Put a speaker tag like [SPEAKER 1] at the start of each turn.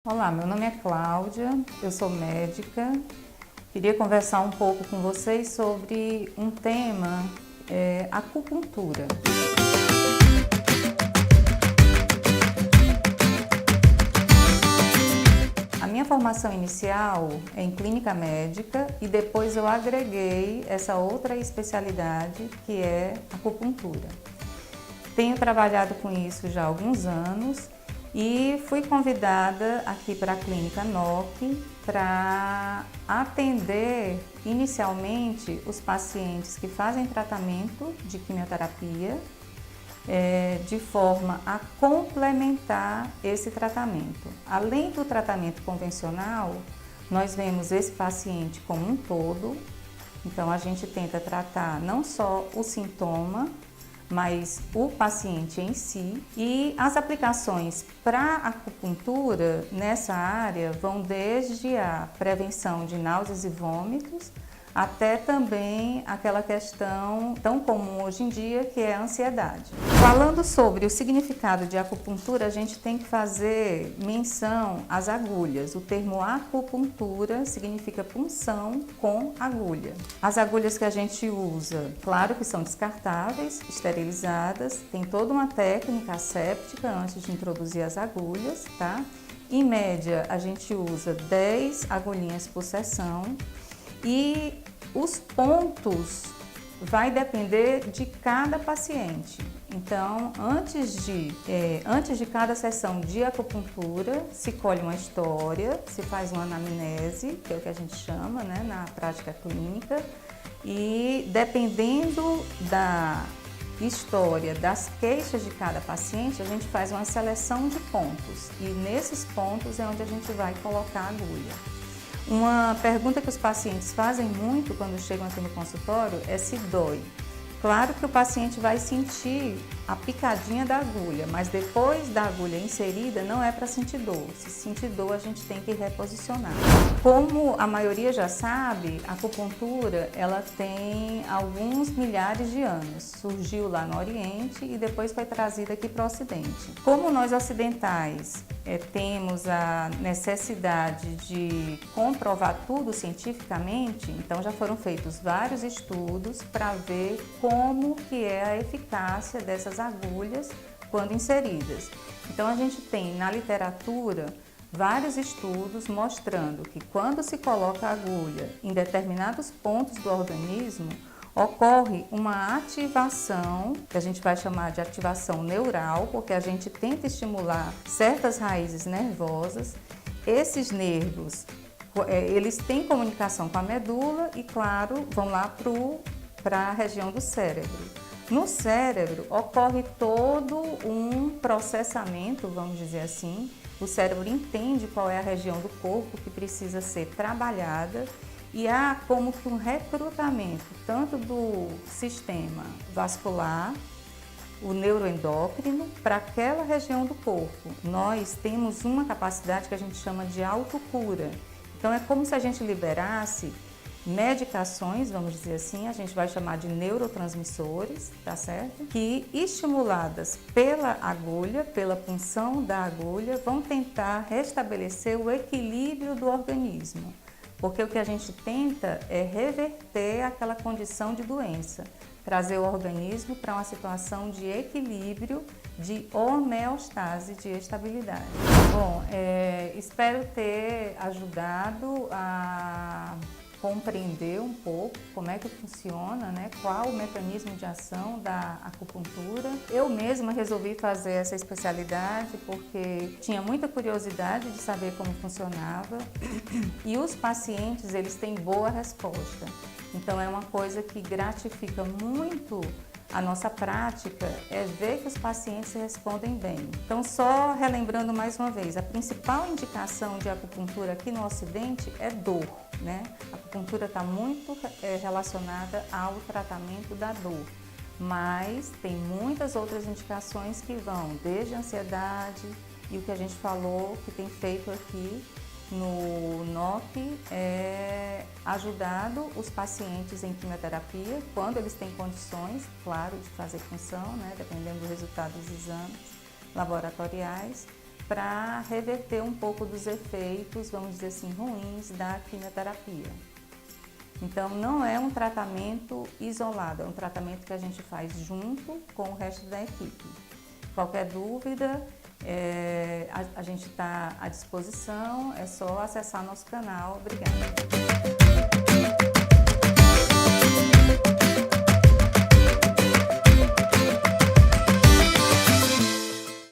[SPEAKER 1] Olá, meu nome é Cláudia, eu sou médica. Queria conversar um pouco com vocês sobre um tema, acupuntura. A minha formação inicial é em clínica médica e depois eu agreguei essa outra especialidade que é acupuntura. Tenho trabalhado com isso já há alguns anos e fui convidada aqui para a Clínica NOC para atender inicialmente os pacientes que fazem tratamento de quimioterapia, de forma a complementar esse tratamento. Além do tratamento convencional, nós vemos esse paciente como um todo, então a gente tenta tratar não só o sintoma, mas o paciente em si. E as aplicações para acupuntura nessa área vão desde a prevenção de náuseas e vômitos até também aquela questão tão comum hoje em dia que é a ansiedade. Falando sobre o significado de acupuntura, a gente tem que fazer menção às agulhas. O termo acupuntura significa punção com agulha. As agulhas que a gente usa, claro que são descartáveis, esterilizadas, tem toda uma técnica asséptica antes de introduzir as agulhas, tá? Em média, a gente usa 10 agulhinhas por sessão. E os pontos vai depender de cada paciente. Então, antes de cada sessão de acupuntura, se colhe uma história, se faz uma anamnese, que é o que a gente chama, né, na prática clínica, e dependendo da história, das queixas de cada paciente, a gente faz uma seleção de pontos e nesses pontos é onde a gente vai colocar a agulha. Uma pergunta que os pacientes fazem muito quando chegam aqui no consultório é se dói. Claro que o paciente vai sentir a picadinha da agulha, mas depois da agulha inserida não é para sentir dor. Se sentir dor, a gente tem que reposicionar. Como a maioria já sabe, a acupuntura ela tem alguns milhares de anos. Surgiu lá no Oriente e depois foi trazida aqui para o Ocidente. Como nós ocidentais temos a necessidade de comprovar tudo cientificamente, então já foram feitos vários estudos para ver como que é a eficácia dessas agulhas quando inseridas. Então a gente tem na literatura vários estudos mostrando que quando se coloca a agulha em determinados pontos do organismo, ocorre uma ativação, que a gente vai chamar de ativação neural, porque a gente tenta estimular certas raízes nervosas. Esses nervos, eles têm comunicação com a medula e, claro, vão lá para a região do cérebro. No cérebro ocorre todo um processamento, vamos dizer assim. O cérebro entende qual é a região do corpo que precisa ser trabalhada e há como que um recrutamento tanto do sistema vascular, o neuroendócrino, para aquela região do corpo. Nós temos uma capacidade que a gente chama de autocura. Então é como se a gente liberasse medicações, vamos dizer assim, a gente vai chamar de neurotransmissores, tá certo? Que estimuladas pela agulha, pela punção da agulha, vão tentar restabelecer o equilíbrio do organismo. Porque o que a gente tenta é reverter aquela condição de doença, trazer o organismo para uma situação de equilíbrio, de homeostase, de estabilidade. Bom, espero ter ajudado a compreender um pouco como é que funciona, né? Qual o mecanismo de ação da acupuntura. Eu mesma resolvi fazer essa especialidade porque tinha muita curiosidade de saber como funcionava e os pacientes, eles têm boa resposta. Então é uma coisa que gratifica muito a nossa prática, é ver que os pacientes respondem bem. Então, só relembrando mais uma vez, a principal indicação de acupuntura aqui no Ocidente é dor, né? A acupuntura está muito relacionada ao tratamento da dor, mas tem muitas outras indicações que vão desde a ansiedade e o que a gente falou, que tem feito aqui no NOC ajudado os pacientes em quimioterapia, quando eles têm condições, claro, de fazer função, né, dependendo do resultado dos exames laboratoriais, para reverter um pouco dos efeitos, vamos dizer assim, ruins da quimioterapia. Então, não é um tratamento isolado, é um tratamento que a gente faz junto com o resto da equipe. Qualquer dúvida, a gente está à disposição, é só acessar nosso canal. Obrigada.